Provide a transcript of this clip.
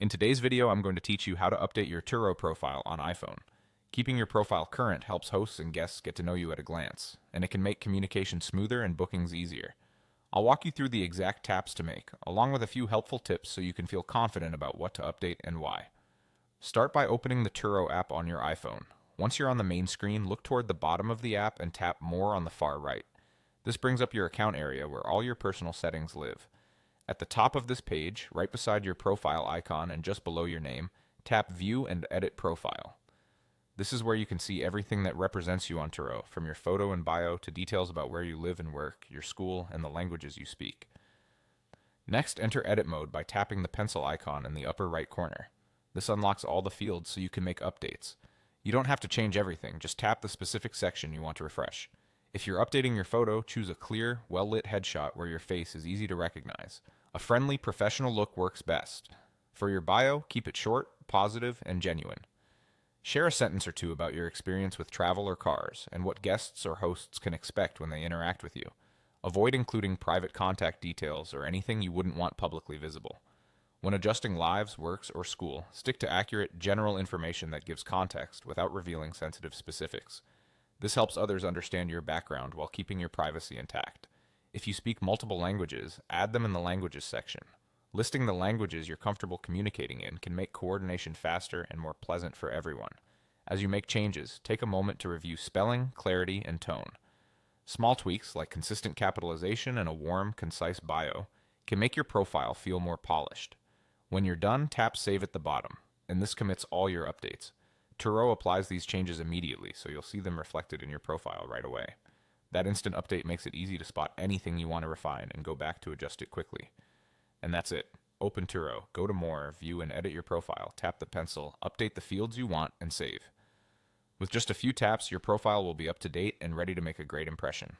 In today's video, I'm going to teach you how to update your Turo profile on iPhone. Keeping your profile current helps hosts and guests get to know you at a glance, and it can make communication smoother and bookings easier. I'll walk you through the exact taps to make, along with a few helpful tips so you can feel confident about what to update and why. Start by opening the Turo app on your iPhone. Once you're on the main screen, look toward the bottom of the app and tap More on the far right. This brings up your account area where all your personal settings live. At the top of this page, right beside your profile icon and just below your name, tap View and Edit Profile. This is where you can see everything that represents you on Turo, from your photo and bio to details about where you live and work, your school, and the languages you speak. Next, enter Edit Mode by tapping the pencil icon in the upper right corner. This unlocks all the fields so you can make updates. You don't have to change everything, just tap the specific section you want to refresh. If you're updating your photo, choose a clear, well-lit headshot where your face is easy to recognize. A friendly, professional look works best. For your bio, keep it short, positive, and genuine. Share a sentence or two about your experience with travel or cars, and what guests or hosts can expect when they interact with you. Avoid including private contact details or anything you wouldn't want publicly visible. When adjusting lives, works, or school, stick to accurate, general information that gives context without revealing sensitive specifics. This helps others understand your background while keeping your privacy intact. If you speak multiple languages, add them in the languages section. Listing the languages you're comfortable communicating in can make coordination faster and more pleasant for everyone. As you make changes, take a moment to review spelling, clarity, and tone. Small tweaks like consistent capitalization and a warm, concise bio can make your profile feel more polished. When you're done, tap Save at the bottom, and this commits all your updates. Turo applies these changes immediately, so you'll see them reflected in your profile right away. That instant update makes it easy to spot anything you want to refine and go back to adjust it quickly. And that's it. Open Turo, go to More, view and edit your profile, tap the pencil, update the fields you want, and save. With just a few taps, your profile will be up to date and ready to make a great impression.